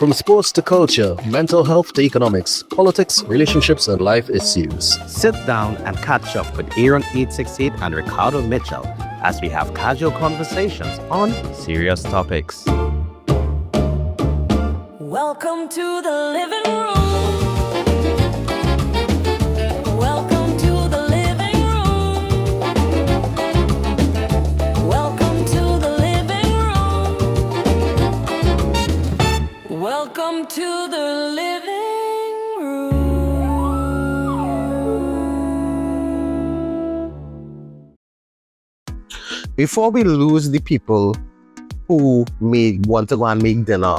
From sports to culture, mental health to economics, politics, relationships, and life issues. Sit down and catch up with Aaron 868 and Ricardo Mitchell as we have casual conversations on serious topics. Welcome to the living room. Welcome to the living room. Welcome to the living room. Welcome to the living room. Before we lose the people who may want to go and make dinner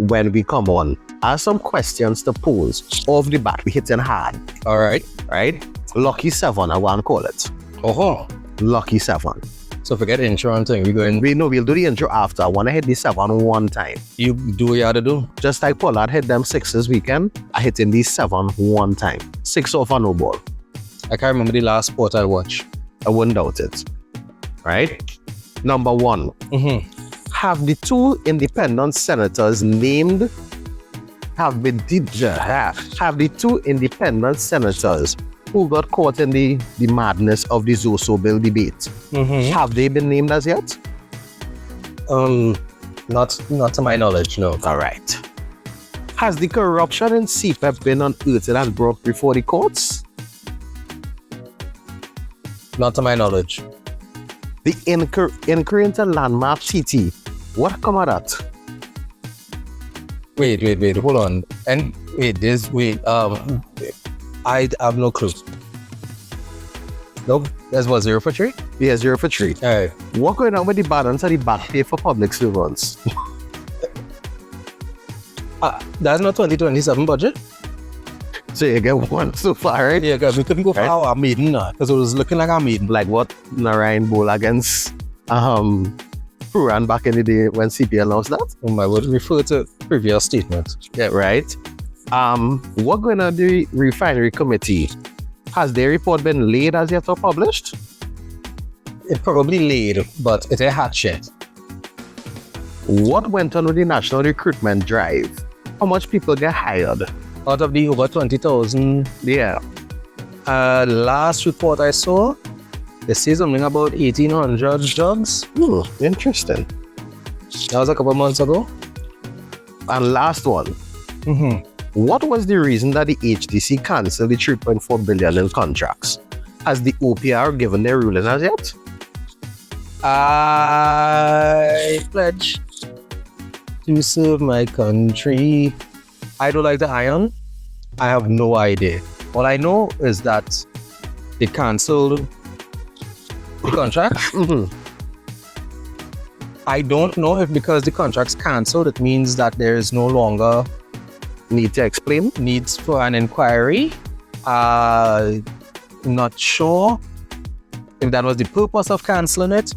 when we come on, I have some questions to pose off the bat. We hitting hard. All right. Right? Lucky 7, I want to call it. Oh, Lucky 7. so forget the insurance thing. We're going. We'll do the intro after. I want to hit the 7 one time. You do what you had to do. Just like Pollard hit them 6 this weekend, I hit in the 7 one time. 6 off a no ball. I can't remember the last sport I watched. I wouldn't doubt it. Right? Number 1. Have the 2 independent senators named have the 2 independent senators who got caught in the madness of the Zoso bill debate, have they been named as yet? Not to my knowledge, no. All right. Has the corruption in CPEP been unearthed and brought before the courts? Not to my knowledge. The inquiry into landmark TT, what come of that? Wait, hold on. And I have no clue. Nope, that's what, 0 for 3? Yeah, 0 for 3. All right. What going on with the balance of the back pay for public servants? That's not 2027 budget? So you get 1 so far, right? Yeah, because we couldn't go for Right. our maiden because it was looking like our maiden. Like what Narayan Bowl against Puran back in the day when CP announced that? I would refer to previous statements. Yeah, right. What going on the refinery committee? Has their report been laid as yet or published? It probably laid, but it ain't hatched yet. What went on with the national recruitment drive? How much people get hired? Out of the over 20,000, Yeah. last report I saw, they say something about 1,800 jobs. Interesting. That was a couple months ago. And last one. What was the reason that the HDC cancelled the 3.4 billion in contracts? Has the OPR given their ruling as yet? I pledge to serve my country. I don't like the iron. I have no idea. All I know is that they cancelled the contract. I don't know if because the contract's cancelled, it means that there is no longer Need to explain? needs for an inquiry. Not sure if that was the purpose of cancelling it.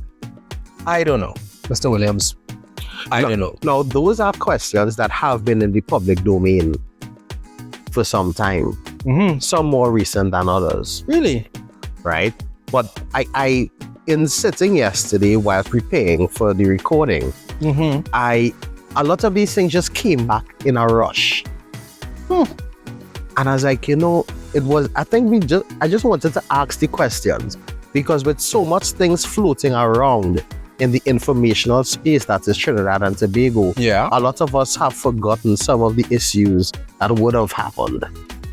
I don't know, Mr. Williams. I don't know. Now, those are questions that have been in the public domain for some time. Some more recent than others, Really? right? But I in sitting yesterday while preparing for the recording, a lot of these things just came back in a rush. And I was like, I just wanted to ask the questions because with so much things floating around in the informational space that is Trinidad and Tobago, Yeah. a lot of us have forgotten some of the issues that would have happened.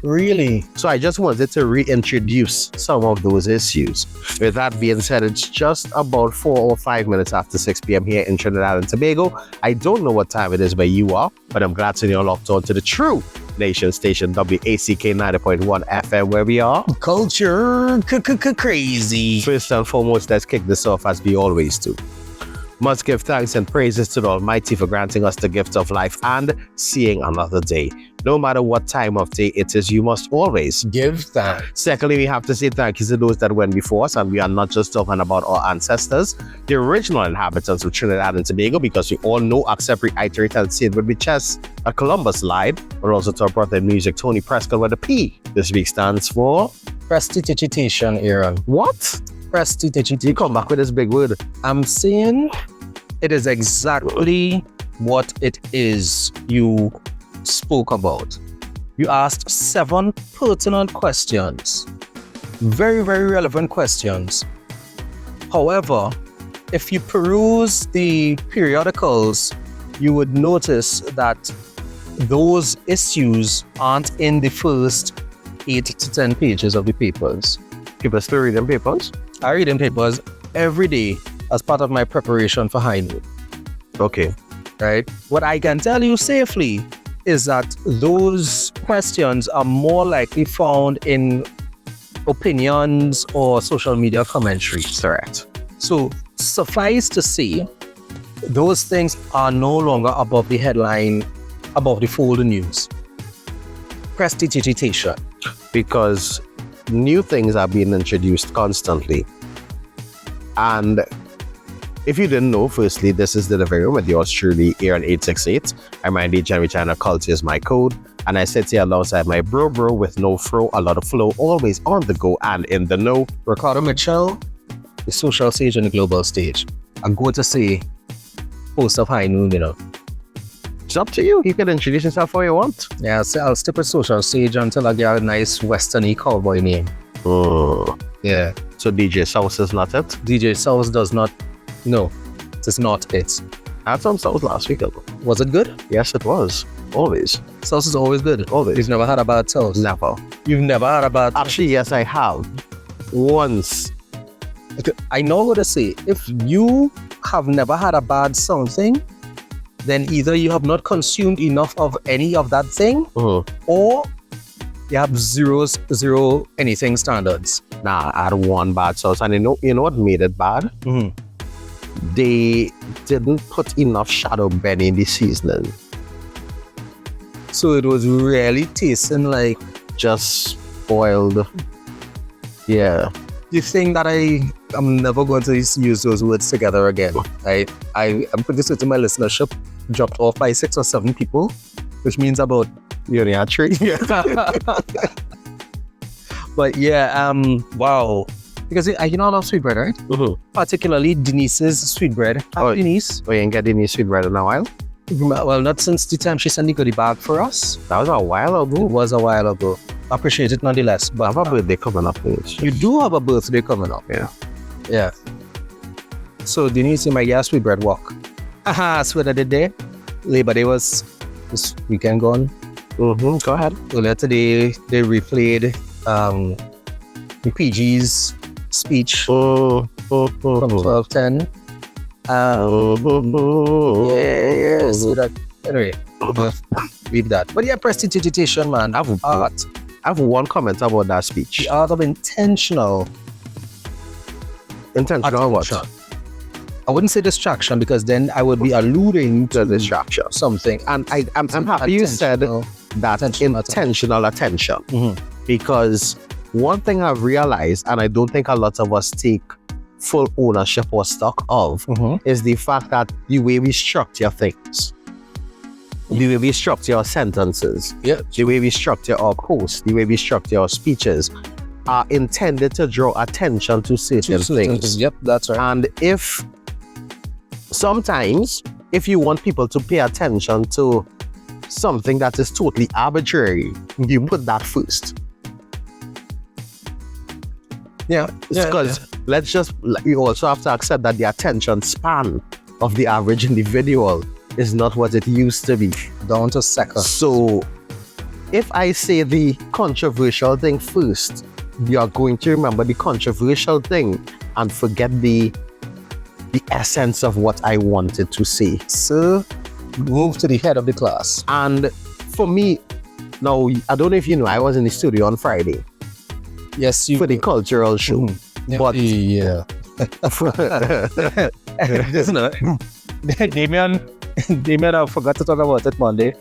Really? So I just wanted to reintroduce some of those issues. With that being said, it's just about 4 or 5 minutes after 6 p.m. here in Trinidad and Tobago. I don't know what time it is where you are, but I'm glad to know you're locked on to the true nation station, WACK 90.1 FM, where we are. Culture crazy. First and foremost, let's kick this off as we always do. Must give thanks and praises to the Almighty for granting us the gift of life and seeing another day. No matter what time of day it is, you must always Give thanks. Secondly, we have to say thank you to those that went before us, and we are not just talking about our ancestors, the original inhabitants of Trinidad and Tobago, because we all know, accept, reiterate, and say it would be chess at Columbus lied, but also to our brother in music, Tony Prescott, where the P this week stands for Prestidigitation, Aaron. what? Prestidigitation. You come back with this big word. I'm saying it is exactly what it is you spoke about. You asked 7 pertinent questions, very, very relevant questions. However, if you peruse the periodicals, you would notice that those issues aren't in the first 8 to 10 pages of the papers. People still reading papers? I read in papers every day as part of my preparation for high noon, Okay. right? What I can tell you safely is that those questions are more likely found in opinions or social media commentaries. Correct. So suffice to say, those things are no longer above the headline, above the fold of news. Prestidigitation. Because new things are being introduced constantly. And if you didn't know, firstly, this is the living room with yours truly, Aaron 868. I'm Andy Jeremy China, culture is my code. And I sit here alongside my bro with no fro, a lot of flow, always on the go and in the know. Ricardo Mitchell, the social stage and the global stage. I'm going to say post of high noon, you know. It's up to you. You can introduce yourself how you want. Yeah, so I'll stick with social stage until I get a nice western-y cowboy name. Oh. Yeah. So DJ South is not it? DJ South does not, no, it is not it. I had some South last week ago. Was it good? Yes, it was. Always. South is always good. Always. You've never had a bad South? Never. You've never had a bad... Actually, yes, I have. Once. I know what to say. If you have never had a bad something, then either you have not consumed enough of any of that thing, or you have zero anything standards. Nah, I had one bad sauce. And you know what made it bad? They didn't put enough shadow benny in the seasoning. So it was really tasting like... Just spoiled. Yeah. You think that I'm never going to use those words together again. I'm pretty certain my listenership dropped off by 6 or 7 people, which means about... You only had 3? But yeah, wow. Because you know I love sweetbread, right? Particularly Denise's sweetbread. Hi, Denise. Oh, you ain't getting any sweetbread in a while? Well, not since the time she sent the goodie bag for us. That was a while ago. It was a while ago. Appreciate it nonetheless. But I have a birthday coming up. You do have a birthday coming up. Yeah. Yeah. So Denise, my gas sweetbread walk. Haha, sweater the day. Labor Day was this weekend gone. Go ahead. Earlier today, they replayed the PG's speech from 12:10. Yeah. So that, anyway, read that. But yeah, prestidigitation, man. Art. I have one comment about that speech. The art of intentional what? I wouldn't say distraction because then I would be alluding to distraction. Something. And I'm happy you said that intentional attention. Because one thing I've realized, and I don't think a lot of us take full ownership or stock of, is the fact that the way we structure things, the way we structure our sentences, the way we structure our posts, the way we structure our speeches are intended to draw attention to certain things. Yep, that's right. And sometimes, if you want people to pay attention to something that is totally arbitrary, you put that first. Yeah. Because we also have to accept that the attention span of the average individual is not what it used to be. Down to second. So, if I say the controversial thing first, you are going to remember the controversial thing and forget the essence of what I wanted to say. So, move to the head of the class. And for me, now, I don't know if you know, I was in the studio on Friday. Yes, you... For the cultural show. But... Yeah. Damien, I forgot to talk about it Monday.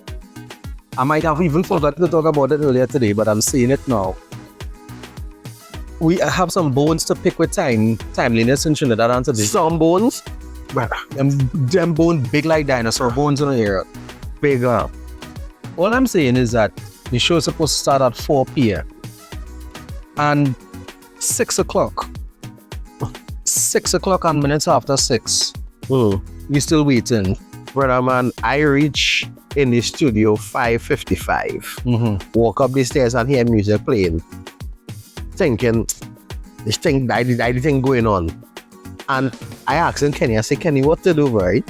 I might have even forgotten to talk about it earlier today, but I'm saying it now. We have some bones to pick with timeliness in Trinidad and today. Some bones? Them bones big like dinosaur bones in the air. Bigger. All I'm saying is that the show is supposed to start at 4 p.m. And 6 o'clock. 6 o'clock and minutes after 6. We're still waiting Brother man, I reach in the studio 5:55. Walk up the stairs and hear music playing. Thinking, this thing, the thing going on. And I asked him, Kenny, I said, Kenny, what to do, right?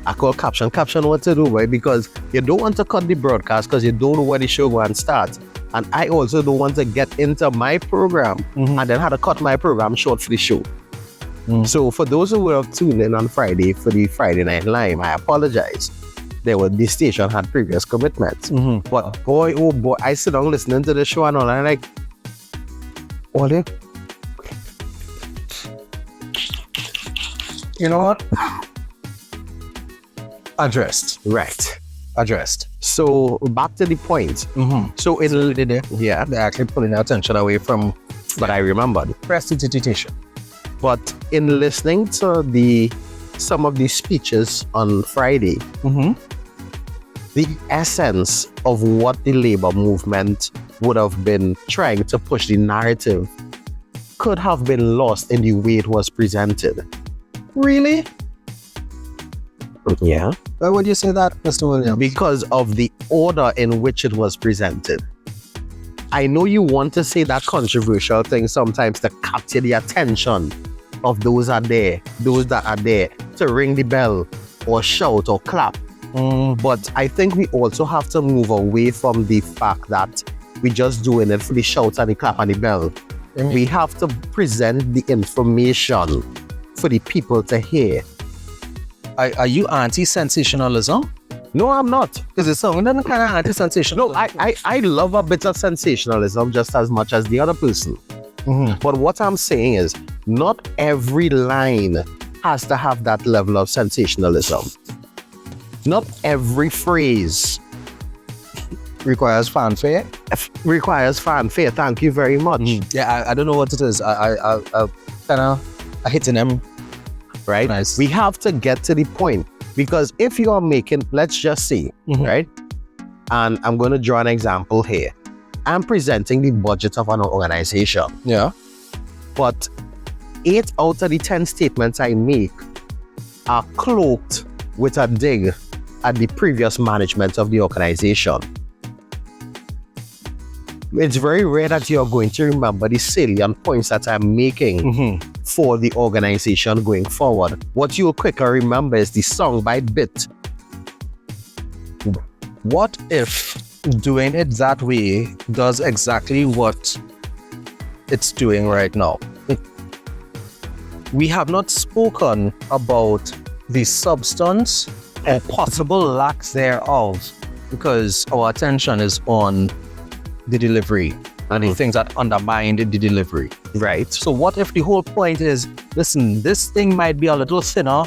I call caption, what to do, right? Because you don't want to cut the broadcast because you don't know when the show going to start. And I also don't want to get into my program and then had to cut my program short for the show. So for those who were tuned in on Friday for the Friday Night Live, I apologize. The station had previous commitments. But boy, oh boy, I sit down listening to the show and all, and I'm like, Ollie, You know what? Addressed. right. Addressed. So back to the point. So it, yeah, They're actually pulling our attention away from but I remembered. prestidigitation. But in listening to some of the speeches on Friday, the essence of what the labor movement would have been trying to push the narrative could have been lost in the way it was presented. Really? Yeah. Why would you say that, Mr. Williams? Because of the order in which it was presented. I know you want to say that controversial thing sometimes to capture the attention of those that are there to ring the bell or shout or clap. But I think we also have to move away from the fact that we're just doing it for the shout and the clap and the bell. We have to present the information for the people to hear. Are you anti-sensationalism? No, I'm not. Because it's something kind of anti-sensational. No, I love a bit of sensationalism just as much as the other person. But what I'm saying is, not every line has to have that level of sensationalism. Not every phrase requires fanfare. Requires fanfare. Thank you very much. Yeah, I don't know what it is. I kind of hitting them. Right? Nice. We have to get to the point. Because if you are making, let's just say, right? And I'm going to draw an example here. I'm presenting the budget of an organization. Yeah. But 8 out of the 10 statements I make are cloaked with a dig at the previous management of the organization. It's very rare that you're going to remember the salient points that I'm making for the organization going forward. What you'll quicker remember is the song by bit. What if doing it that way does exactly what it's doing right now? We have not spoken about the substance or possible lack thereof because our attention is on the delivery and the things that undermine the delivery. Right. So what if the whole point is, listen, this thing might be a little thinner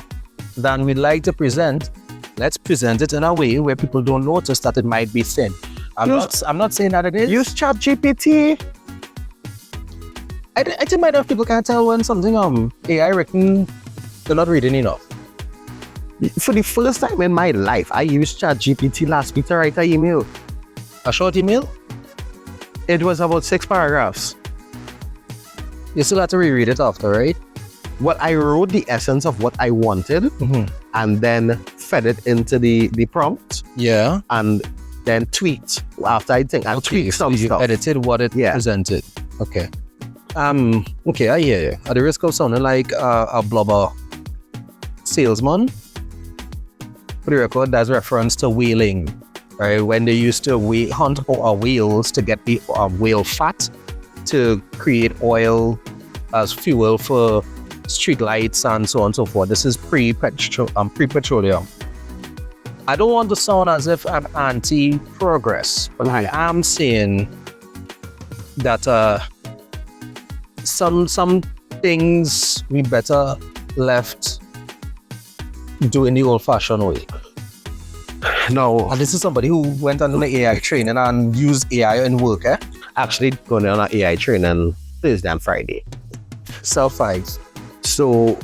than we'd like to present. Let's present it in a way where people don't notice that it might be thin. I'm not saying that it is. Use ChatGPT. I think might have people can't tell when something AI written, they're not reading enough. For the first time in my life, I used ChatGPT last week to write an email. A short email? It was about 6 paragraphs. You still have to reread it after, right? Well, I wrote the essence of what I wanted and then fed it into the prompt Yeah. and then tweaked after I think I tweaked some you stuff. edited what it presented. Okay. Okay, I hear you. At the risk of sounding like a blubber salesman, for the record, that's reference to whaling, right? When they used to hunt for whales to get the whale fat to create oil as fuel for street lights and so on and so forth. This is pre-petroleum. I don't want to sound as if I'm anti-progress, but I am saying that some things we better left doing the old-fashioned way. No, And this is somebody who went on the AI training and used AI in work, eh? actually going on an AI training Thursday and Friday. Self-fights. So,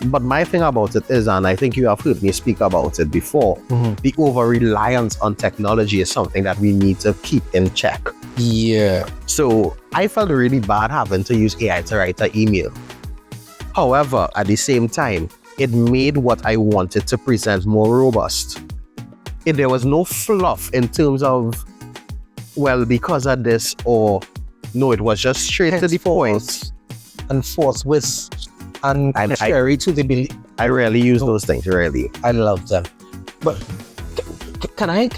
but my thing about it is, and I think you have heard me speak about it before, the over-reliance on technology is something that we need to keep in check. Yeah. So I felt really bad having to use AI to write an email. However, at the same time, it made what I wanted to present more robust. There was no fluff in terms of, well, because of this, or no, it was just straight to the point. And forthwith and contrary to the belief. I rarely use those things, really. I love them. But can I?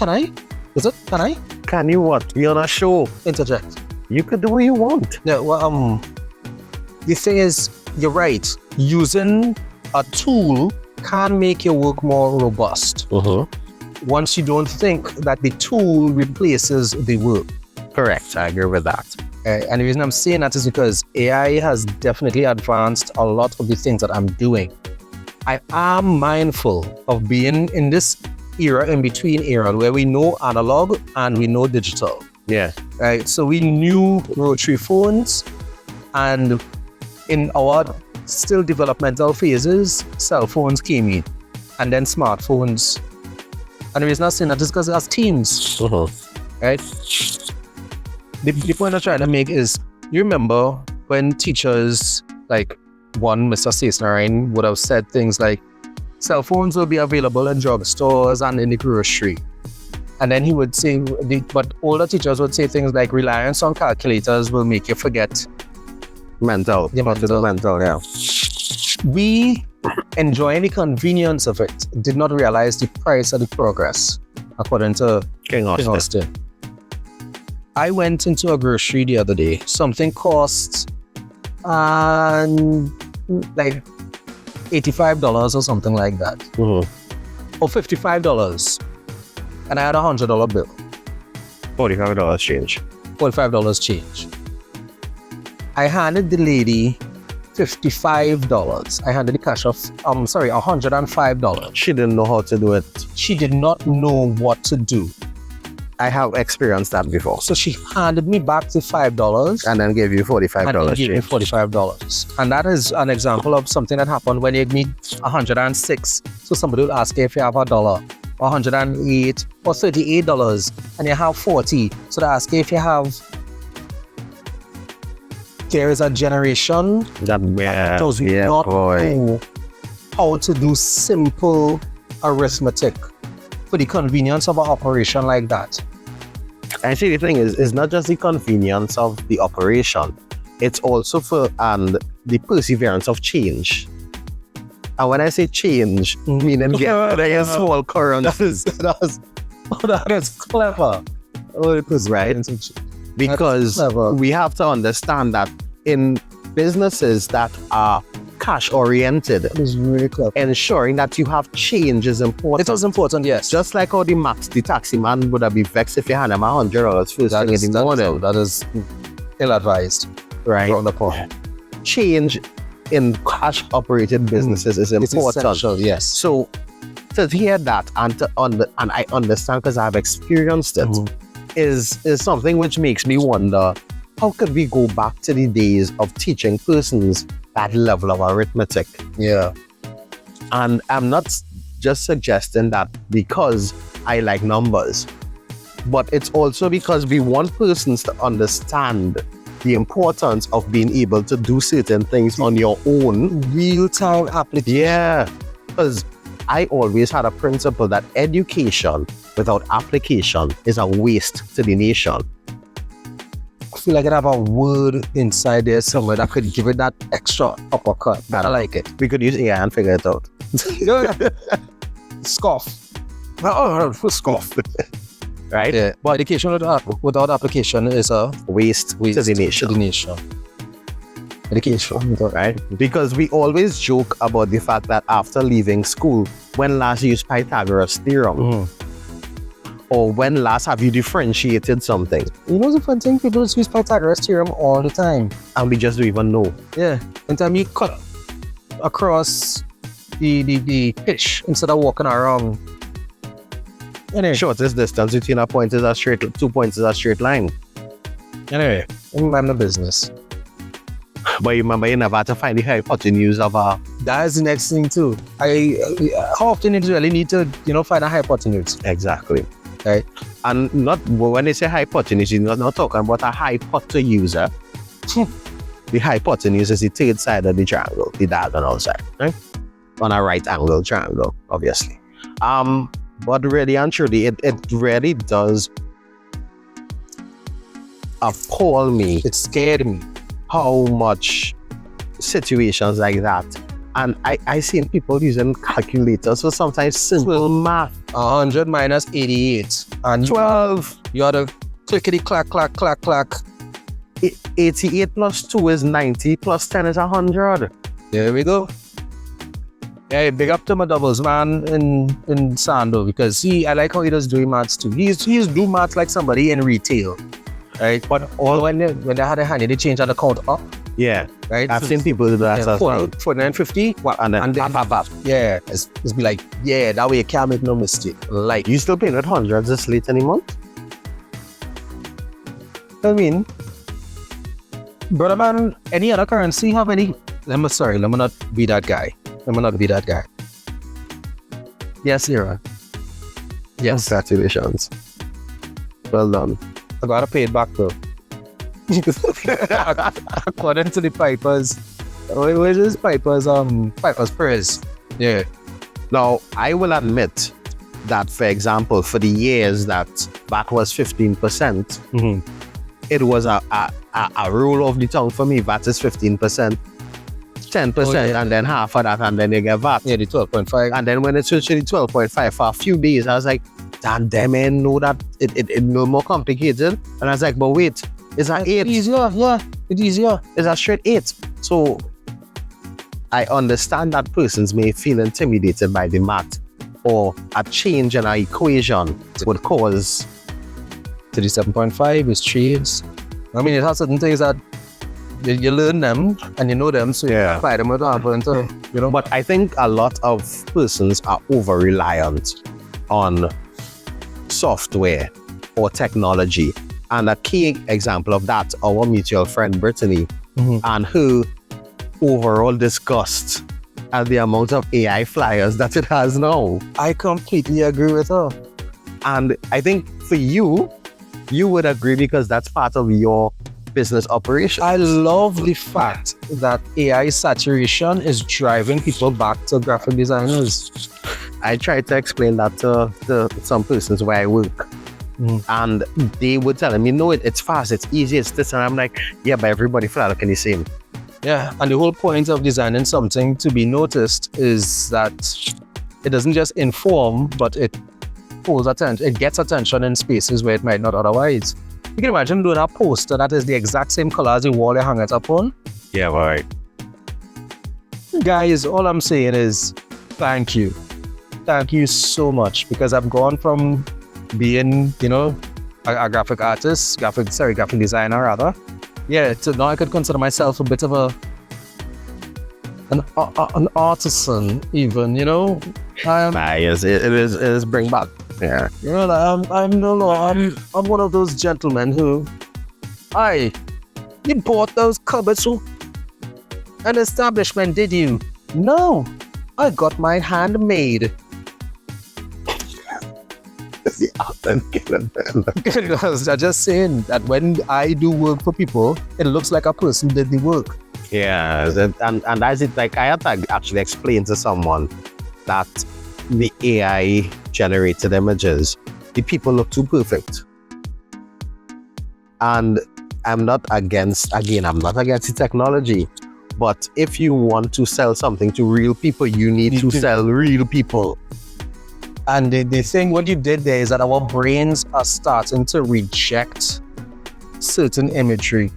Is it? Can I? Can you what? You're on a show. Interject. You could do what you want. No, well, the thing is, you're right. Using a tool can make your work more robust. Once you don't think that the tool replaces the work. Correct. I agree with that. And the reason I'm saying that is because AI has definitely advanced a lot of the things that I'm doing. I am mindful of being in this era, in between era, where we know analog and we know digital. Yeah. Right. So we knew rotary phones, and in our still developmental phases, cell phones came in, and then smartphones. And the reason I'm saying that is because it has teams. Right? The point I'm trying to make is, you remember when teachers like Mr. Sasnarine would have said things like, cell phones will be available in drugstores and in the grocery. And then he would say, but older teachers would say things like, reliance on calculators will make you forget mental. Yeah. We, enjoying the convenience of it, did not realize the price of the progress, according to King Austin. I went into a grocery the other day. Something cost like $85 or something like that. Or $55. And I had a $100 bill. $45 change. $45 change. I handed the lady $55. I handed the cash of, $105. She didn't know how to do it. She did not know what to do. I have experienced that before. So she handed me back the $5 and then gave you $45. And then gave me $45. And that is an example of something that happened when you need 106. So somebody will ask you if you have $1, or 108, or $38, and you have 40. So they ask you if you have. There is a generation that does not know how to do simple arithmetic for the convenience of an operation like that. I see the thing is, it's not just the convenience of the operation, it's also for the perseverance of change. And when I say change, meaning get a small current. That is clever. Oh, it was right. Because we have to understand that in businesses that are cash oriented, it is really clever. Ensuring that you have change is important. It was important, yes. Just like how the taxi man would have been vexed if you hand him $100 first thing in the morning. That is ill-advised. Right. On the point. Change in cash operated businesses is important. It's essential, yes. So to hear that and I understand because I've experienced it, is something which makes me wonder, how could we go back to the days of teaching persons that level of arithmetic? Yeah. And I'm not just suggesting that because I like numbers, but it's also because we want persons to understand the importance of being able to do certain things on your own. Real-time application. Yeah. Because I always had a principle that education without application is a waste to the nation. I feel like I have a word inside there somewhere that could give it that extra uppercut. I like it. We could use AI and figure it out. Scoff. Scoff. Right? Yeah. But education without application is a waste to the nation. Education. Right? Because we always joke about the fact that after leaving school, when last you used Pythagoras theorem, or when last have you differentiated something? You know the fun thing? People use Pythagoras theorem all the time. And we just don't even know. Yeah. In time you cut across the pitch instead of walking around. Anyway. Shortest distance between a point is 2 points is a straight line. Anyway, I'm the business. But you remember you never had to find the hypotenuse of a... That is the next thing too. How often do you really need to, find a hypotenuse? Exactly. Right. And not when they say hypotenuse, you're not talking about a hypotenuse. The hypotenuse is the third side of the triangle, the diagonal side. Right? on a right angle triangle, obviously. But really and truly, it really does appall me. It scared me. How much situations like that. And I seen people using calculators for sometimes simple math. 100 minus 88 and 12. You had a clickety clack clack clack clack. 88 plus 2 is 90 plus 10 is 100. There we go. Hey, big up to my doubles man in Sando, because I like how he does doing maths too. He's do maths like somebody in retail, right? But all when they had a hand, they change the count up. Yeah, right. I've seen people do that as well. 4950. And then bap. Yeah, it's be like, yeah, that way you can't make no mistake. Like, you still paying with hundreds this late any month? I mean, brother man, any other currency have any? Let me not be that guy. Yes, Ira. Yes. Congratulations. Well done. I gotta pay it back though. According to the Pipers, what is Pipers? Pipers Prayers. Yeah. Now, I will admit that, for example, for the years that VAT was 15%, it was a rule of the tongue for me. VAT is 15%, 10%, and then half of that, and then you get VAT. Yeah, the 12.5. And then when it switched to the 12.5 for a few days, I was like, damn, I know that it no more complicated. And I was like, but wait, it's an 8. It's easier, yeah. It's easier. It's a straight 8. So I understand that persons may feel intimidated by the math, or a change in an equation would cause 37.5 is trades. I mean, it has certain things that you learn them and you know them, so you apply them without having to, you know. But I think a lot of persons are over reliant on software or technology. And a key example of that, our mutual friend Brittany, and her overall disgust at the amount of AI flyers that it has now. I completely agree with her. And I think for you would agree because that's part of your business operation. I love the fact that AI saturation is driving people back to graphic designers. I tried to explain that to some persons where I work. And they would tell me, no, it's fast, it's easy, it's this. And I'm like, yeah, but everybody flat looking the same. Yeah, and the whole point of designing something to be noticed is that it doesn't just inform, but it pulls attention. It gets attention in spaces where it might not otherwise. You can imagine doing a poster that is the exact same color as the wall you hang it up on. Yeah, right. Guys, all I'm saying is thank you. Thank you so much, because I've gone from being, you know, a graphic artist, graphic designer rather. Yeah, so now I could consider myself a bit of an artisan, even, you know. Yes, it is bring back. Yeah. You know, I'm one of those gentlemen who, you bought those cupboards from an establishment, did you? No, I got mine handmade. I'm just saying that when I do work for people, it looks like a person did the work. Yeah, and as it, like, I had to actually explain to someone that the AI generated images, the people look too perfect. And I'm not against the technology, but if you want to sell something to real people, you need to sell real people. And the thing, what you did there is that our brains are starting to reject certain imagery.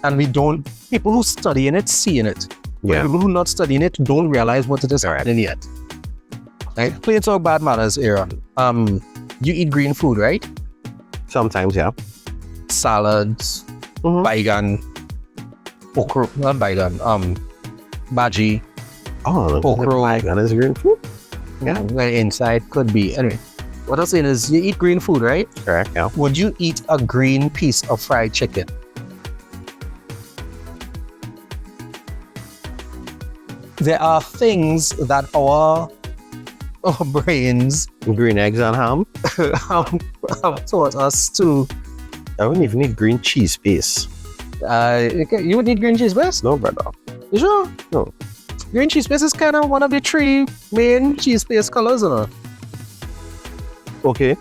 And people who study in it, see in it. Yeah. People who not studying it don't realize what it is happening yet. Right? Play talk bad manners era. You eat green food, right? Sometimes, yeah. Salads, baigan, okra, not baigan, bhaji. Oh, okra. Baigan is green food? Yeah. Inside could be. Anyway, what I'm saying is you eat green food, right? Correct, yeah. Would you eat a green piece of fried chicken? There are things that our brains Green eggs and ham? have taught us to. I wouldn't even need green cheese paste. You would need green cheese best? No, brother. You sure? No. Green cheese paste is kind of one of the three main cheese paste colors, you know. Okay.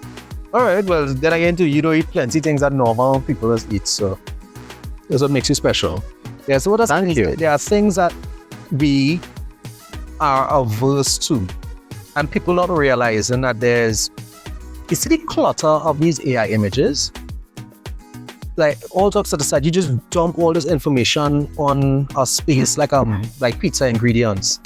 All right, well, then again, too, you don't eat plenty things that normal people just eat, so that's what makes you special. Yeah, so what Thank you. there are things that we are averse to, and people not realizing that there's, you see the clutter of these AI images? Like, all jokes to the side, you just dump all this information on a space like pizza ingredients.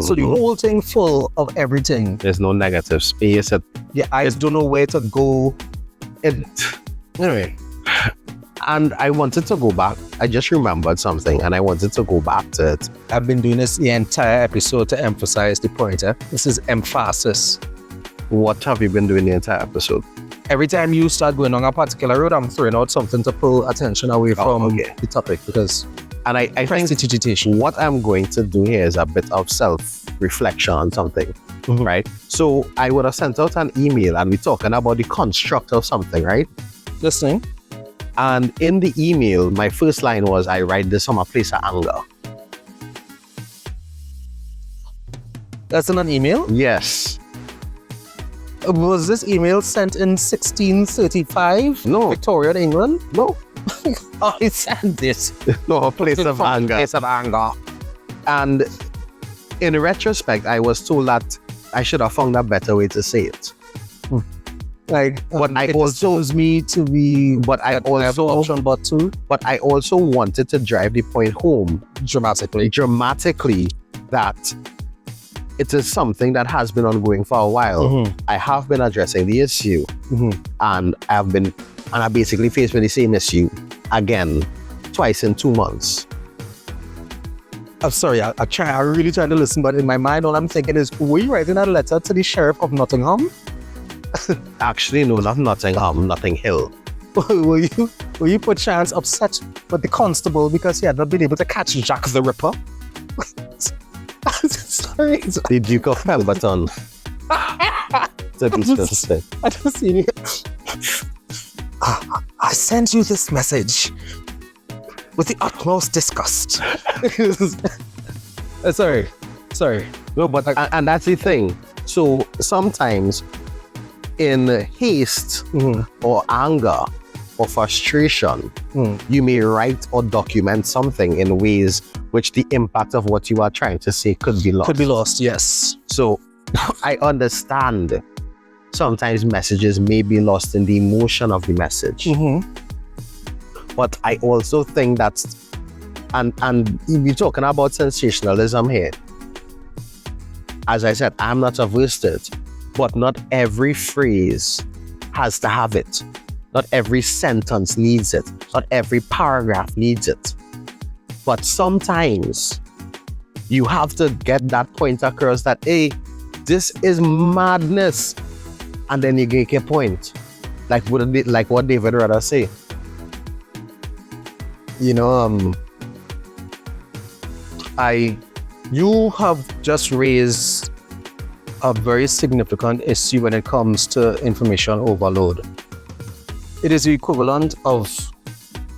So the whole thing full of everything. There's no negative space. Your eyes don't know where to go. Anyway. And I wanted to go back. I just remembered something and I wanted to go back to it. I've been doing this the entire episode to emphasize the point. This is emphasis. What have you been doing the entire episode? Every time you start going on a particular road, I'm throwing out something to pull attention away from the topic, because And I think prestidigitation. what I'm going to do here is a bit of self-reflection on something, right? So I would have sent out an email and we're talking about the construct of something, right? Listening. And in the email, my first line was, I write this from a place of anger. That's in an email? Yes. Was this email sent in 1635? No. Victorian England? No. I sent this. No, a place of anger. Place of anger. And in retrospect, I was told that I should have found a better way to say it. Like, But I it also- shows me to be, But I also option but two But I also wanted to drive the point home dramatically. that it is something that has been ongoing for a while. I have been addressing the issue, and I basically faced with the same issue again, twice in 2 months. I'm sorry, I'm really trying to listen, but in my mind, all I'm thinking is, were you writing a letter to the Sheriff of Nottingham? Actually, no, not Nottingham, Notting Hill. were you perchance upset with the constable because he had not been able to catch Jack the Ripper? Sorry. The Duke of Pemberton. To be specific. I don't see any. I sent you this message with the utmost disgust. Sorry. No, but and that's the thing. So sometimes in haste or anger or frustration, you may write or document something in ways which the impact of what you are trying to say could be lost. Could be lost, yes. So I understand sometimes messages may be lost in the emotion of the message. But I also think that's, and we're talking about sensationalism here. As I said, I'm not averse to it, but not every phrase has to have it. Not every sentence needs it. Not every paragraph needs it. But sometimes you have to get that point across that, hey, this is madness. And then you make a point. Like what David rather say. You know, you have just raised a very significant issue when it comes to information overload. It is the equivalent of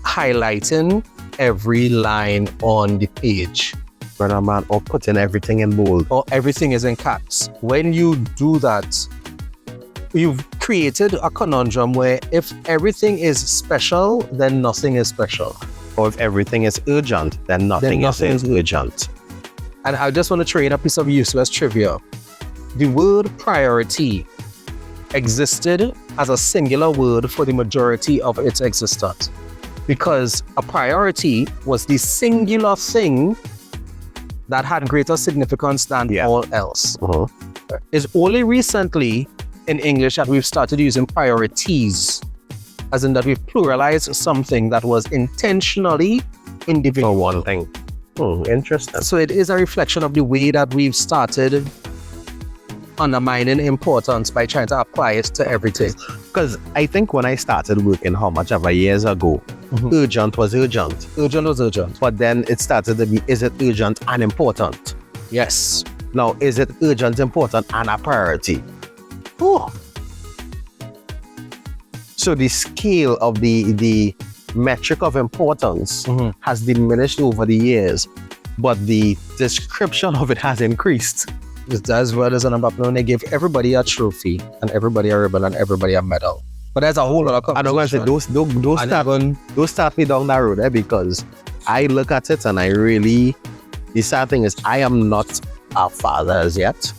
highlighting every line on the page. Brother man, or putting everything in bold. Or everything is in caps. When you do that, you've created a conundrum where if everything is special, then nothing is special. Or if everything is urgent, then nothing is urgent. And I just want to throw in a piece of useless trivia. The word priority existed as a singular word for the majority of its existence, because a priority was the singular thing that had greater significance than all else. It's only recently in English that we've started using priorities, as in that we've pluralized something that was intentionally individual. For one thing. Interesting. So it is a reflection of the way that we've started undermining importance by trying to apply it to everything. Because I think when I started working how much ever years ago, urgent was urgent. Urgent was urgent. But then it started to be, is it urgent and important? Yes. Now, is it urgent, important, and a priority? So the scale of the metric of importance has diminished over the years. but the description of it has increased. Just as well as an Mbappe, they give everybody a trophy and everybody a ribbon and everybody a medal. But there's a whole lot of I don't want to say don't start me down that road there, because I look at it and I really, the sad thing is I am not a father as yet.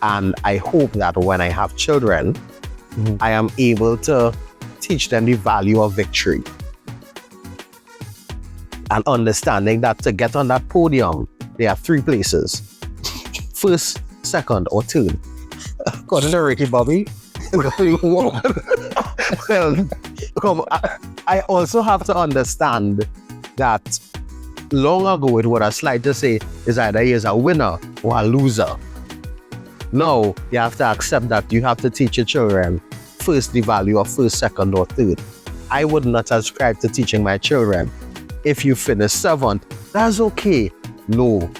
And I hope that when I have children, I am able to teach them the value of victory. And understanding that to get on that podium, there are 3 places. First, second, or third. according to Ricky Bobby. Well, I also have to understand that long ago it would have slide to say is either he is a winner or a loser. Now you have to accept that you have to teach your children first the value of first, second, or third. I would not ascribe to teaching my children if you finish 7th, that's okay. No.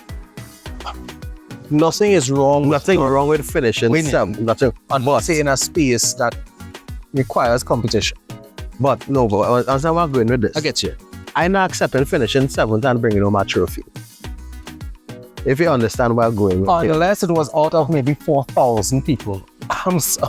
Nothing is wrong. Nothing wrong with finishing winning. 7th. Nothing. But say in a space that requires competition. But no, but as I'm going with this. I get you. I'm not accepting finishing 7th and bringing home a trophy. If you understand where I'm going with it. Unless it was out of maybe 4,000 people.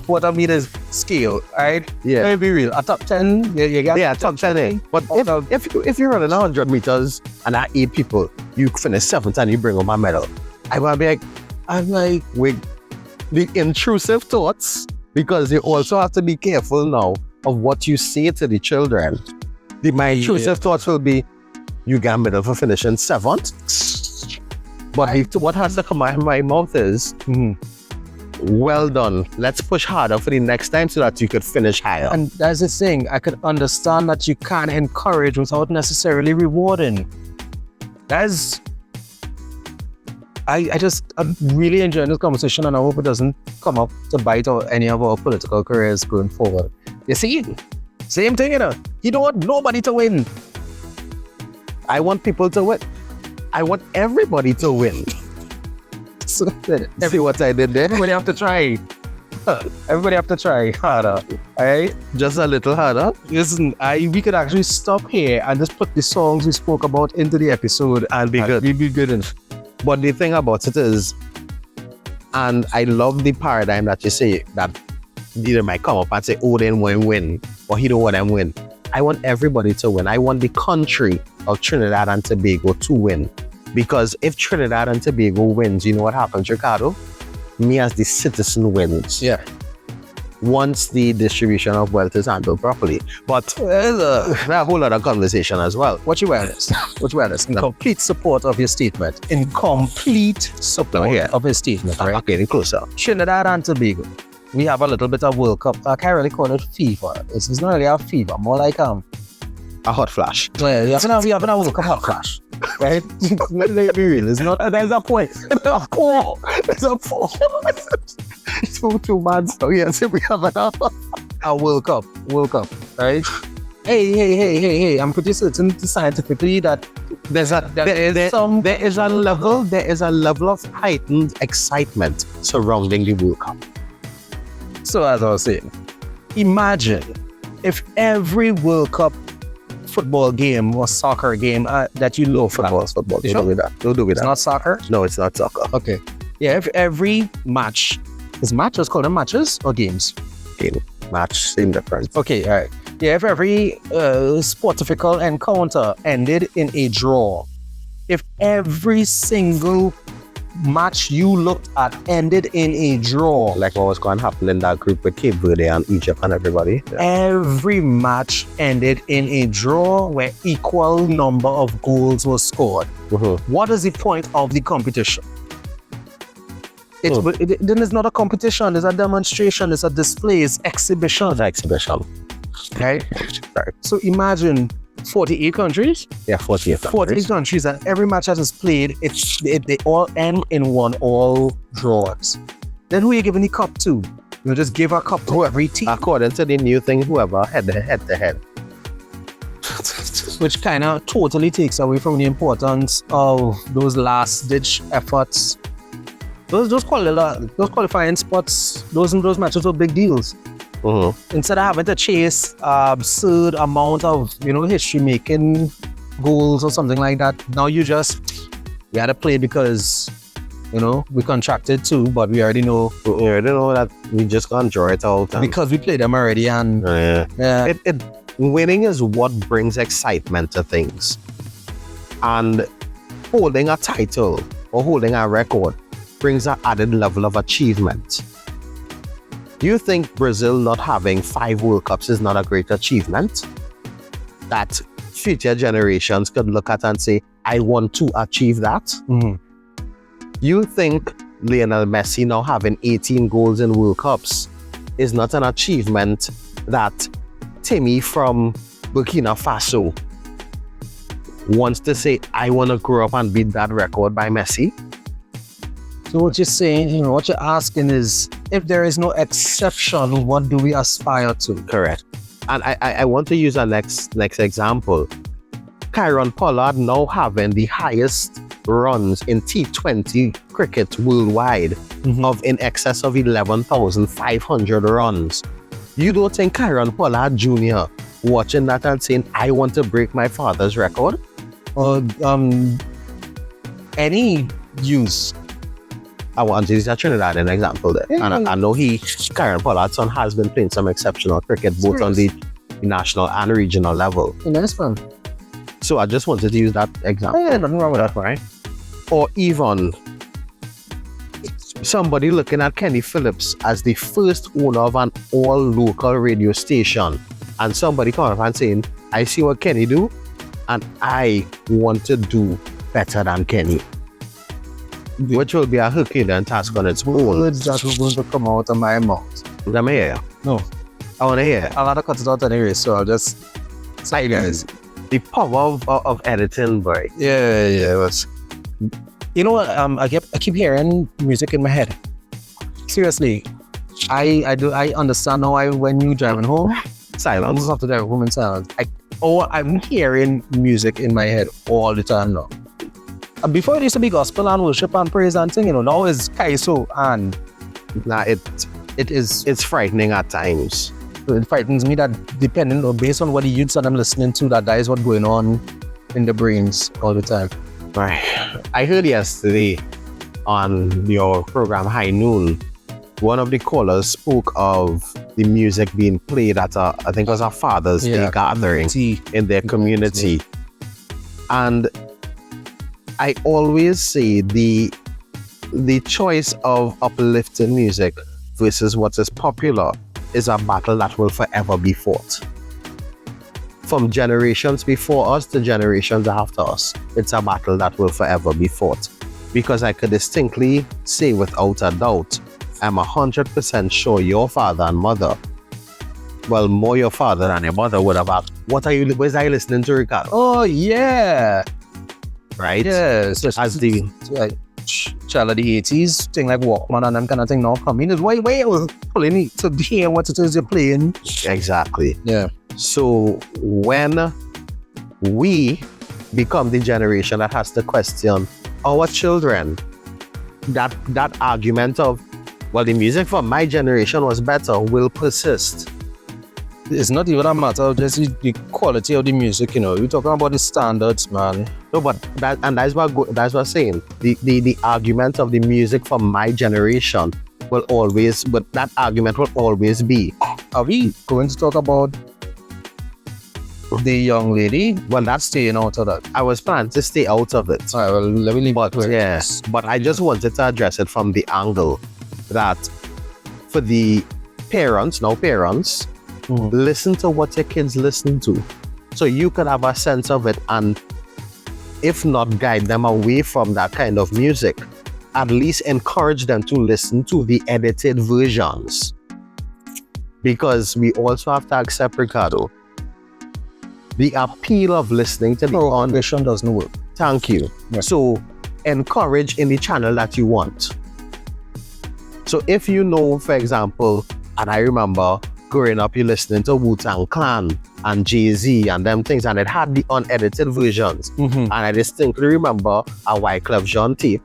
What I mean is scale, right? Yeah. Let me be real. A top 10, you got top 10. But if you're running 100 meters and at 8 people, you finish 7th and you bring home a medal. I'm like, with the intrusive thoughts, because you also have to be careful now of what you say to the children. My intrusive thoughts will be, you get a medal for finishing 7th. But what has to come out of my mouth is, well done. Let's push harder for the next time so that you could finish higher. And that's the thing. I could understand that you can't encourage without necessarily rewarding. I'm really enjoying this conversation, and I hope it doesn't come up to bite or any of our political careers going forward. You see, same thing, You don't want nobody to win. I want people to win. I want everybody to win. So, See what I did there? everybody have to try. Everybody have to try harder. Alright? Just a little harder. Listen, we could actually stop here and just put the songs we spoke about into the episode and be good. We'd be good enough. But the thing about it is, and I love the paradigm that you say, that either might come up and say, oh, they won't win, or he don't want them win. I want everybody to win. I want the country of Trinidad and Tobago to win. Because if Trinidad and Tobago wins, you know what happens, Ricardo? Me as the citizen wins. Yeah. Once the distribution of wealth is handled properly. But there's a whole other conversation as well. What you wellness? In complete support of your statement. In complete support of his statement. I'm getting closer. Trinidad and Tobago. We have a little bit of World Cup. I can't really call it fever. It's not really a fever, more like a hot flash. Yeah, you have a World Cup hot flash. Right? Let's be real. It's not. There's a point. There's a four. Two months. So yes, we have a World Cup. Right? Hey. I'm pretty certain scientifically that there is a level of heightened excitement surrounding the World Cup. So as I was saying, imagine if every World Cup football game or soccer game that you love. Football. Don't do with that. It's not soccer? No, it's not soccer. Okay. Yeah, if every match, is matches called them matches or games? Game. Match, same difference. Okay, all right. Yeah, if every sportifical encounter ended in a draw, if every single match you looked at ended in a draw. Like what was going to happen in that group with Cape Verde and Egypt and everybody. Yeah. Every match ended in a draw where equal number of goals were scored. What is the point of the competition? Then it's not a competition, it's a demonstration, it's a display, it's exhibition. It's exhibition. Right? So imagine 48 countries? Yeah, 48 countries, and every match that is played, they all end in 1-all draws. Then who are you giving the cup to? You just give a cup to every team. According to the new thing, whoever head to head. Which kind of totally takes away from the importance of those last-ditch efforts. Those qualifying spots, those matches were big deals. Instead of having to chase absurd amount of history making goals or something like that, now you just We had to play because, we contracted too, but we already know You already know that we just can't draw it out. because we played them already, and yeah. Winning is what brings excitement to things. And holding a title or holding a record brings an added level of achievement. Do you think Brazil not having 5 World Cups is not a great achievement? That future generations could look at and say, I want to achieve that? Mhm. You think Lionel Messi now having 18 goals in World Cups is not an achievement that Timmy from Burkina Faso wants to say, I want to grow up and beat that record by Messi? So what you're saying, what you're asking is, if there is no exception, what do we aspire to? Correct. And I want to use a next example. Kyron Pollard now having the highest runs in T20 cricket worldwide of in excess of 11,500 runs. You don't think Kyron Pollard Jr. watching that and saying, I want to break my father's record? Or any use. I want to use a Trinidad an example there. Yeah. And I know Kyron Pollard's son has been playing some exceptional cricket both on the national and regional level. That's fun. So I just wanted to use that example. Yeah, nothing wrong with that, right? Or even somebody looking at Kenny Phillips as the first owner of an all-local radio station, and somebody coming up and saying, I see what Kenny do, and I want to do better than Kenny. Which will be a Herculean task on its own. Words that are going to come out of my mouth. Let me hear. No, I want to hear. I'll have to cut it out anyway, so I'll just say, guys. The power of editing, boy. Yeah, it was. You know what? I keep hearing music in my head. Seriously, I understand now. When you driving home, Silence. after that woman silence. I'm hearing music in my head all the time now. Before it used to be gospel and worship and praise and thing, now it's kaiso, and Nah, it's frightening at times. it frightens me that depending or based on what the youths that I'm listening to, that is what's going on in the brains all the time. Right. I heard yesterday on your program High Noon, one of the callers spoke of the music being played at I think it was a Father's Day gathering in their community. And I always say the choice of uplifting music versus what is popular is a battle that will forever be fought. From generations before us to generations after us, it's a battle that will forever be fought. Because I could distinctly say without a doubt, I'm 100% sure your father and mother, well, more your father than your mother would have asked, where's I listening to, Ricardo? Oh yeah, Right? yeah. So As the child of the 80s, thing like Walkman and them kind of thing now coming is way I was pulling it to hear what it is you're playing. Exactly. Yeah. So when we become the generation that has to question our children, that argument of, well, the music from my generation was better will persist. It's not even a matter of just the quality of the music, You're talking about the standards, man. No, but that's what I'm saying. The argument of the music from my generation will always, but that argument will always be. Are we going to talk about the young lady? Well, that's Staying out of that. I was planning to stay out of it. All right, well, let me leave But it where it yes, is. but I just wanted to address it from the angle that for the parents, listen to what your kids listen to. So you can have a sense of it, and if not guide them away from that kind of music, at least encourage them to listen to the edited versions. Because we also have to accept, Ricardo, the appeal of listening to the Prohibition doesn't work. Thank you. Right. So encourage in the channel that you want. So if you know, for example, and I remember growing up, you listening to Wu-Tang Clan and Jay-Z and them things, and it had the unedited versions. And I distinctly remember a Wyclef Jean tape,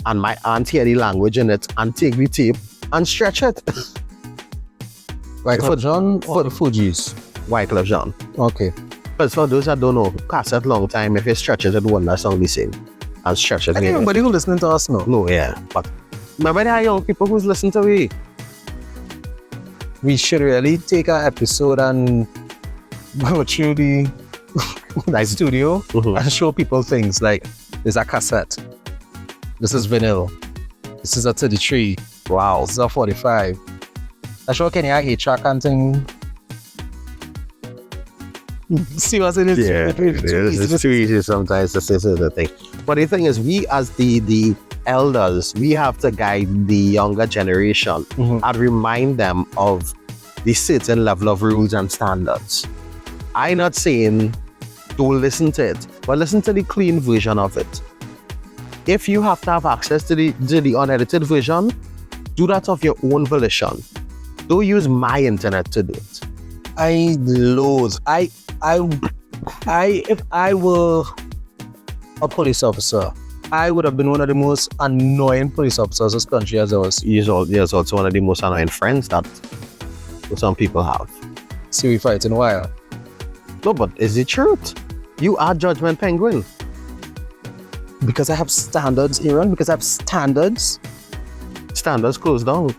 and my aunt hear the language in it and take the tape and stretch it. Wyclef Jean or the Fugees? Wyclef Jean. Okay. But for those that don't know, cassette long time, if you stretch it, it won't sound the same. and stretch it. I think everybody who listening to us know. No, yeah. But remember there are young people who's listening to me. We should really take our episode and go through the studio and show people things like, there's a cassette, this is vinyl, this is a 33, Wow. this is a 45. I sure can hear 8-track and thing. See what's in it? Yeah, it's too easy sometimes to say the thing. But the thing is, we as the elders, we have to guide the younger generation and remind them of the certain level of rules and standards. I'm not saying don't listen to it, but listen to the clean version of it. If you have to have access to the unedited version, do that of your own volition. Don't use my internet to do it. If I were a police officer, I would have been one of the most annoying police officers this country has ever seen. He's also one of the most annoying friends that some people have. See, we fight in a while. No, but is it truth? You are Judgment Penguin. Because I have standards, Aaron. Because I have standards. Standards closed down.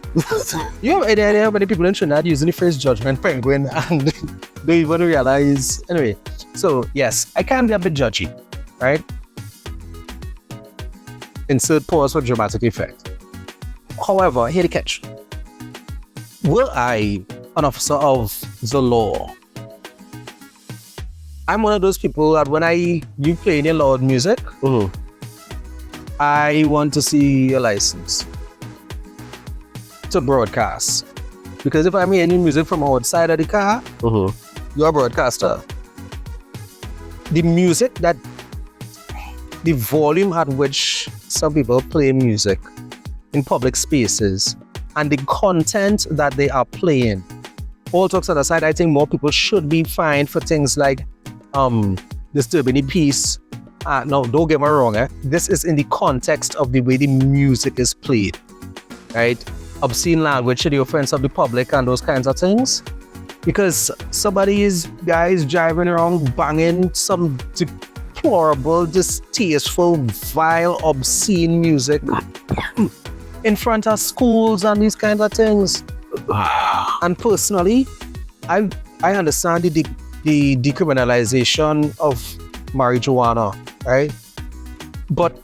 You have any idea how many people in Trinidad using the phrase Judgment Penguin and don't even realize? Anyway, so yes, I can be a bit judgy, right? Insert pause for dramatic effect. However, here the catch. Were I an officer of the law, I'm one of those people that when you play any loud music, I want to see a license to broadcast. Because if I'm hearing music from outside of the car, you're a broadcaster. The music the volume at which some people play music in public spaces and the content that they are playing, all talks aside, I think more people should be fined for things like disturbing the peace. No, don't get me wrong. This is in the context of the way the music is played, right? Obscene language to the offense of the public and those kinds of things. Because guys driving around banging some deplorable, distasteful, vile, obscene music in front of schools and these kinds of things. And personally, I understand the decriminalization of marijuana, right? But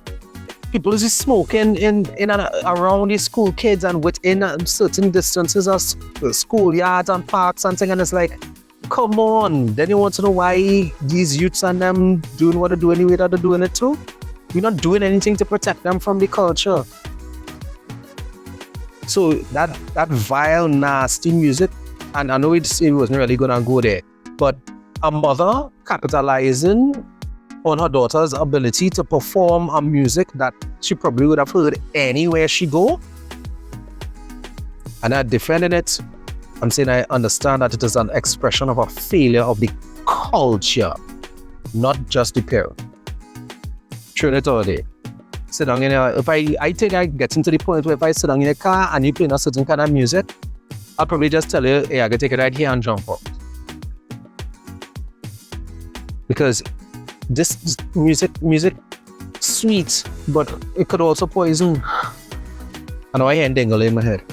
people is smoking in and around the school kids and within certain distances of schoolyards and parks and things, and it's like, come on. Then you want to know why these youths and them doing what they do anyway that they're doing it too? We're not doing anything to protect them from the culture. So that vile, nasty music, and I know it wasn't really gonna go there, but a mother capitalizing on her daughter's ability to perform a music that she probably would have heard anywhere she go, and not defending it. I'm saying I understand that it is an expression of a failure of the culture, not just the parent. True it all day. Sit down in a, if I think I get into the point where if I sit down in a car and you play a certain kind of music, I'll probably just tell you, hey, I can take it right here and jump up. Because this music sweet, but it could also poison. I know I hear dingle in my head.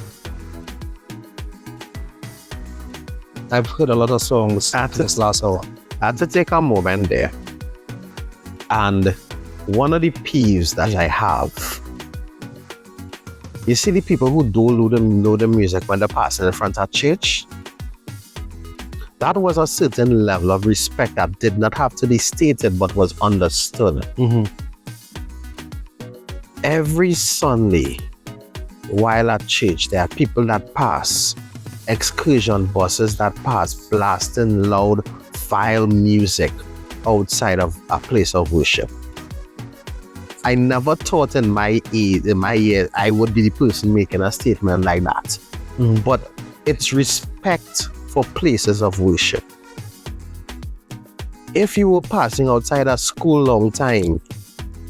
I've heard a lot of songs this last hour. I had to take a moment there. And one of the peeves that I have, you see the people who don't know the music when they're passing in front of church? That was a certain level of respect that did not have to be stated but was understood. Every Sunday, while at church, there are people that pass, excursion buses that pass, blasting loud, vile music outside of a place of worship. I never thought in my years I would be the person making a statement like that. But it's respect for places of worship. If you were passing outside a school long time,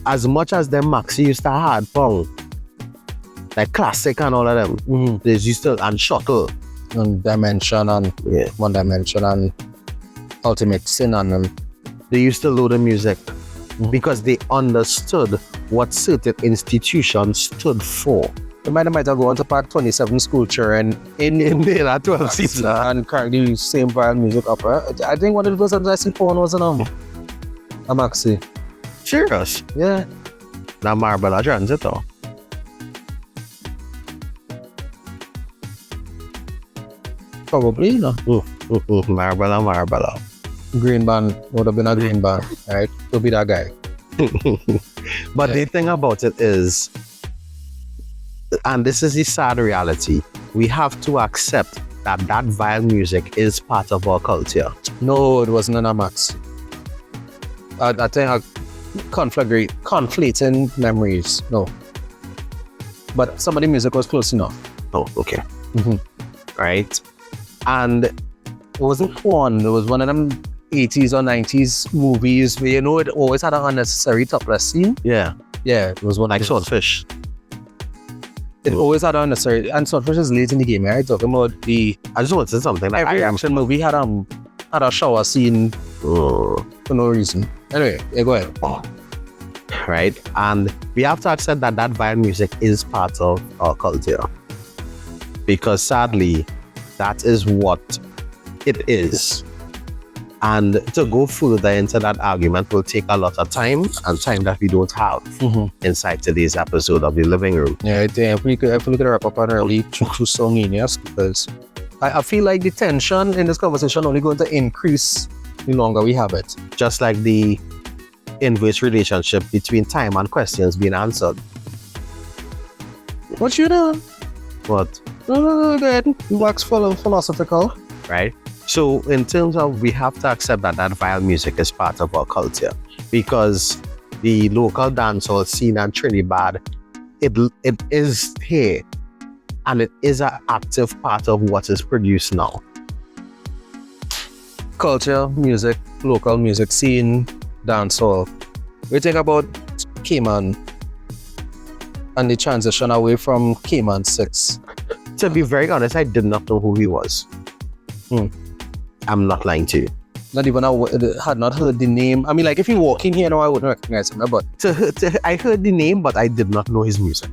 as much as them Maxi used to hard pound, like classic and all of them, there's used to, and shuttle. And Dimension and One Dimension and Ultimate Sin and they used to load the music. because they understood what certain institutions stood for. The might have gone to Part 27 school children in that 12 season. and currently the same violin music opera. I think one of the first times I see porn was a maxi. Serious? Yeah. Na Marbella Transit though. Probably, no. Marbella. Green band would have been a green band, right? To be that guy. But the thing about it is, and this is the sad reality, we have to accept that violin music is part of our culture. No, it wasn't an Amax. I think I conflating memories. No. But some of the music was close enough. Oh, okay. Mhm. Right? And It wasn't porn. It was one of them 80s or 90s movies where, it always had an unnecessary topless scene. yeah, Yeah, it was one like of those. Swordfish. It always had unnecessary. And Swordfish is late in the game, right? Talking about the I just want to say something that every action movie had a shower scene for no reason. Anyway, yeah, go ahead. right? And we have to accept that violin music is part of our culture. Because sadly, that is what it is. And to go further into that argument will take a lot of time and time that we don't have inside today's episode of The Living Room. Yeah, I think if we could wrap up on early true song in, yes, because I feel like the tension in this conversation only going to increase the longer we have it. Just like the inverse relationship between time and questions being answered. What you doing? But No, go ahead. You wax philosophical. right? So in terms of, we have to accept that violin music is part of our culture, because the local dancehall scene in Trinidad, it is here, and it is an active part of what is produced now. Culture, music, local music scene, dancehall. We think about Cayman and the transition away from Cayman 6. To be very honest, I did not know who he was. I'm not lying to you. Not even I had not heard the name. I mean, like, if you walk in here now, I wouldn't recognize him, but I heard the name, but I did not know his music.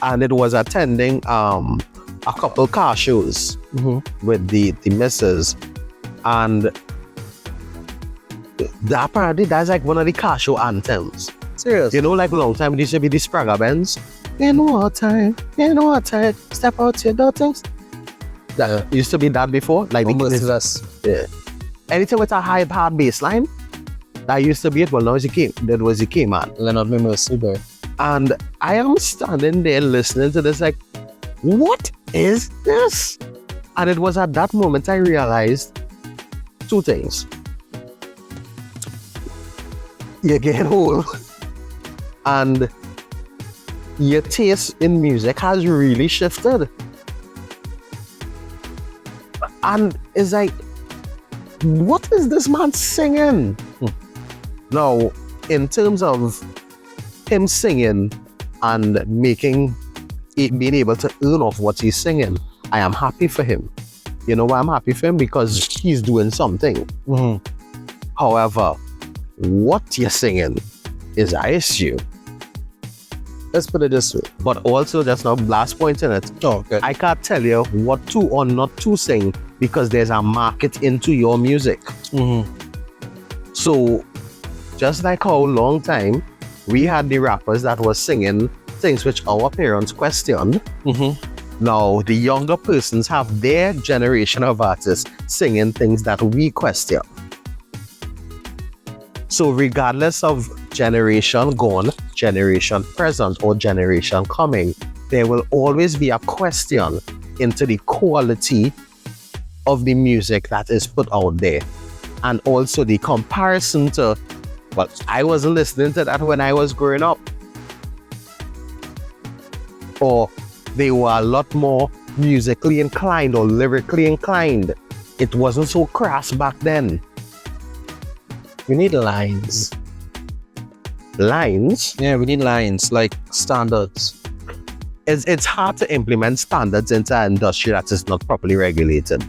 And it was attending a couple car shows with the missus, and apparently that's like one of the car show anthems. serious. You know, like a long time it used to be the Spragga Benz. In water, step out your daughters. That used to be that before, like Merciless. yeah. Anything with a hard bass line, that used to be it. Well, now that was the Cayman. Leonard Mercy, boy. And I am standing there listening to this, like, what is this? And it was at that moment I realized two things. You get old, and your taste in music has really shifted. And it's like, what is this man singing? Now, in terms of him singing and being able to earn off what he's singing, I am happy for him. You know why I'm happy for him? Because he's doing something. However, what you're singing is an issue. Let's put it this way. But also, that's not last point in it. Oh, okay. I can't tell you what to or not to sing, because there's a market into your music. So, just like how long time we had the rappers that was singing things which our parents questioned, now the younger persons have their generation of artists singing things that we question. So regardless of generation gone, generation present, or generation coming, there will always be a question into the quality of the music that is put out there. And also the comparison to, well, I wasn't listening to that when I was growing up. Or they were a lot more musically inclined or lyrically inclined. It wasn't so crass back then. We need lines. Lines? Yeah, we need lines, like standards. It's hard to implement standards into an industry that is not properly regulated.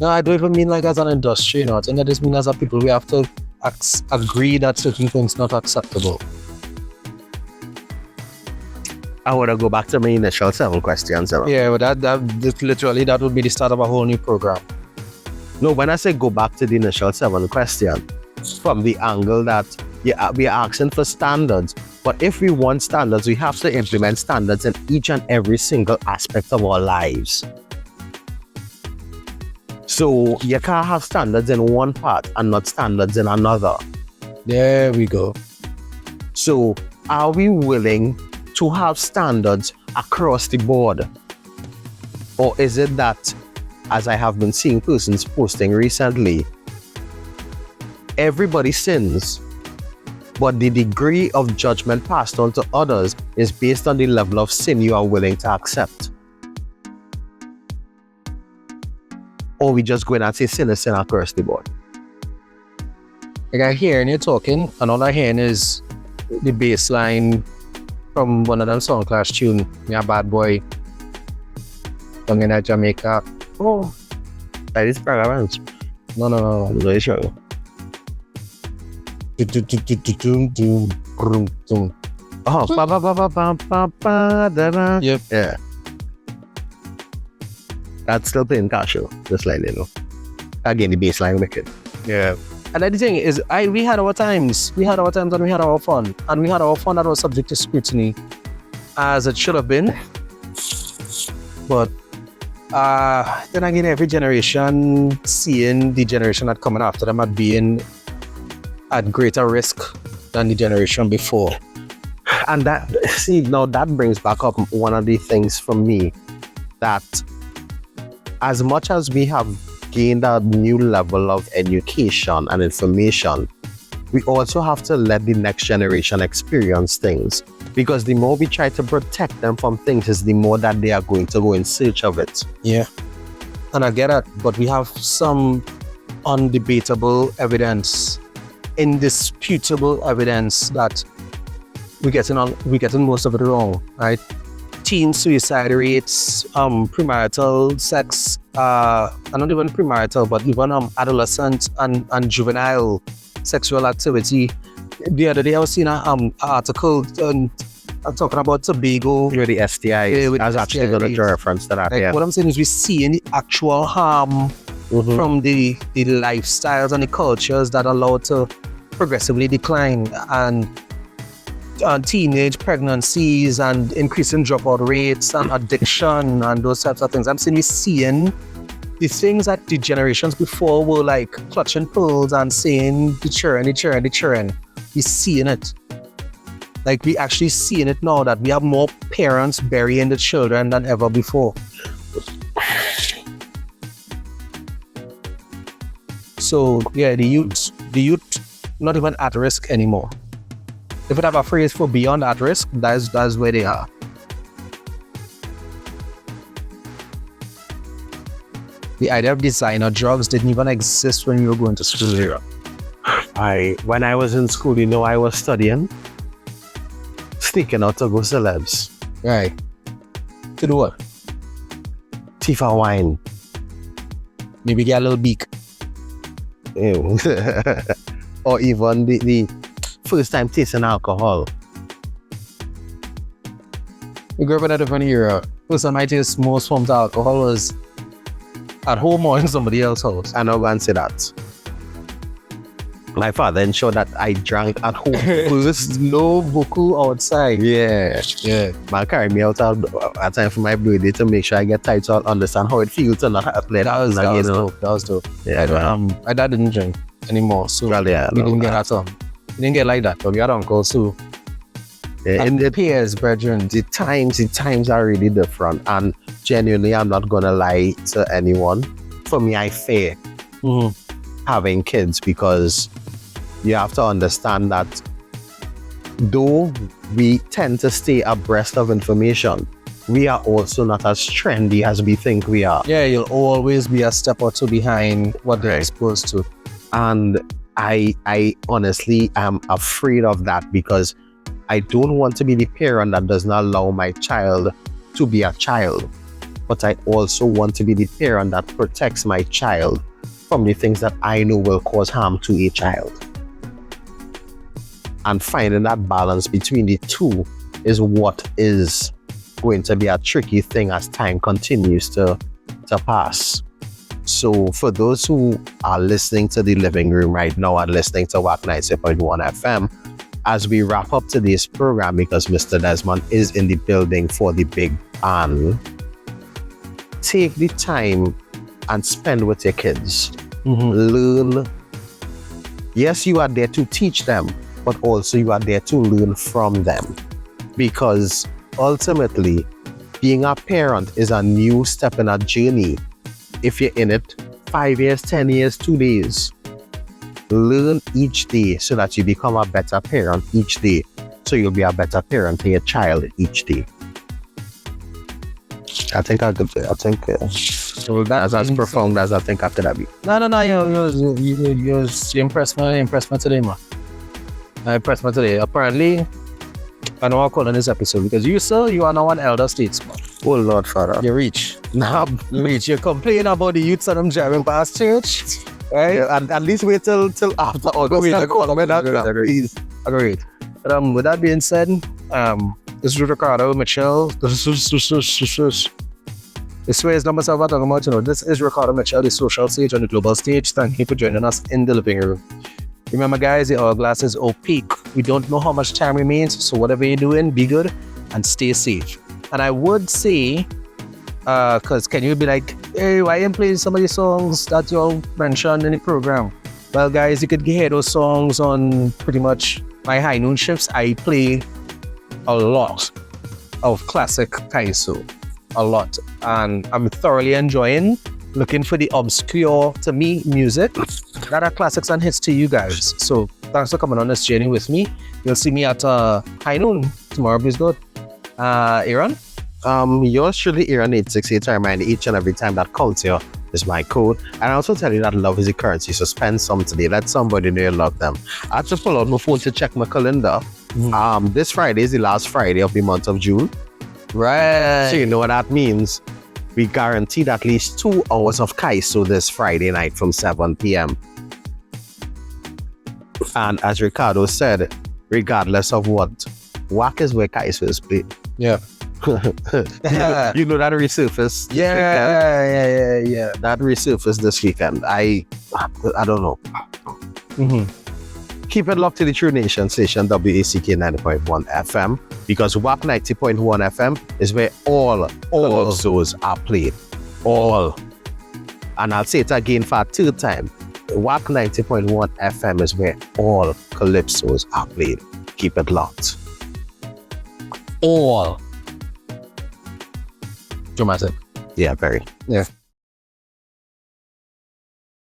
No, I don't even mean like as an industry, you know. I think I just mean as a people, we have to agree that certain things not acceptable. I want to go back to my initial 7 questions. Yeah, but that literally that would be the start of a whole new program. No, when I say go back to the initial 7 question, from the angle that we are asking for standards, but if we want standards, we have to implement standards in each and every single aspect of our lives. So you can't have standards in one part and not standards in another. There we go. So are we willing to have standards across the board? Or is it that, as I have been seeing persons posting recently, everybody sins, but the degree of judgment passed on to others is based on the level of sin you are willing to accept? Or we just go in and say sin is sin across the board? Like I hearing you talking, and all I hearing is the bass line from one of them song clash tune, Me a Bad Boy, down in Jamaica. Oh, that is programs. No. I'm very sure. Oh, ba ba ba ba ba ba ba da da. Yep. Yeah. That's still playing Casio, just like you know. Again, the bass line wicked. Yeah. And the thing is, we had our times. We had our times and we had our fun. And we had our fun that was subject to scrutiny, as it should have been. But then again, every generation seeing the generation that coming after them at being at greater risk than the generation before. And that, see, now that brings back up one of the things for me, that as much as we have gained a new level of education and information, we also have to let the next generation experience things, because the more we try to protect them from things is the more that they are going to go in search of it. Yeah. And I get it, but we have some undebatable evidence, indisputable evidence that we're getting most of it wrong, right? Teen suicide rates, premarital sex, and not even premarital, but even adolescent and juvenile sexual activity. The other day I was seeing an article talking about Tobago. With the STIs. With I was actually going to draw reference to that. Like, Yeah. what I'm saying is we're seeing the actual harm from the lifestyles and the cultures that are allowed to progressively decline, and teenage pregnancies and increasing dropout rates and addiction and those types of things. I'm saying we're seeing the things that the generations before were like clutching pearls and saying the children. We're seeing it. Like we actually seeing it now that we have more parents burying the children than ever before. So yeah, the youth not even at risk anymore. If we have a phrase for beyond at risk, that's where they are. The idea of designer drugs didn't even exist when we were going to school here. When I was in school, you know, I was studying, sneaking out to go celebs. Right. To do what? Tifa wine. Maybe get a little beak. Ew. Or even the first time tasting alcohol. We grew up in a different era. First time I taste most forms of alcohol was at home or in somebody else's house. I know going to say that. My father ensured that I drank at home first. No buku outside. Yeah. Man carried me out at time for my birthday to make sure I get tight, so I'll understand how it feels to not have played. That was dope. Yeah, my dad didn't drink anymore, so well, yeah, we didn't get that. We didn't get like that, but we had uncles too. Yeah, And the peers, brethren. the times are really different, and genuinely, I'm not gonna lie to anyone. For me, I fear having kids, because you have to understand that though we tend to stay abreast of information, we are also not as trendy as we think we are. Yeah, you'll always be a step or two behind what they're exposed to. And I honestly am afraid of that, because I don't want to be the parent that does not allow my child to be a child. but I also want to be the parent that protects my child from the things that I know will cause harm to a child. And finding that balance between the two is what is going to be a tricky thing as time continues to pass. So for those who are listening to the living room right now and listening to WAC 90.1 FM, as we wrap up today's program, because Mr. Desmond is in the building for the big band, take the time and spend with your kids. Learn. Yes, you are there to teach them, but also you are there to learn from them. Because ultimately, being a parent is a new step in a journey. If you're in it 5 years, 10 years, 2 days, learn each day so that you become a better parent each day. So you'll be a better parent to your child each day. I think I could. I think So that's as profound as I think I could be. No, you impressed me today, man. I impressed me today. Apparently, I know I'm calling this episode because you are now an elder statesman. Oh Lord, Father. You reach. Nah, You complain about the youths and them driving past church, right? yeah, and at least wait till after August. Agreed. But with that being said, this is Ricardo Mitchell. This is number 7 talking about, this is Ricardo Mitchell, the social stage on the global stage. Thank you for joining us in the living room. Remember guys, the hourglass is opaque. We don't know how much time remains, so whatever you're doing, be good and stay safe. And I would say, because can you be like, hey, why you playing some of the songs that you all mentioned in the program? Well guys, you could hear those songs on pretty much my high noon shifts. I play a lot of classic Kaiso. A lot. And I'm thoroughly enjoying looking for the obscure, to me, music that are classics and hits to you guys. So thanks for coming on this journey with me. You'll see me at high noon tomorrow. Please good. Aaron? Yours truly, Aaron 868. I remind each and every time that culture is my code. And I also tell you that love is a currency. So spend some today. Let somebody know you love them. I just pull out my phone to check my calendar. This Friday is the last Friday of the month of June. Right. So you know what that means. We guaranteed at least 2 hours of Kaiso this Friday night from 7 p.m. And as Ricardo said, regardless of what, WAC is where Kaiso is played. Yeah. You know that resurfaced. Yeah. That resurfaced this weekend. I don't know. Keep it locked to the True Nation station, WACK 90.1 FM, because WAC 90.1 FM is where all of those are played. All. And I'll say it again for a third time. WAC 90.1 FM is where all calypsos are played. Keep it locked. All. Dramatic. Yeah, very. Yeah.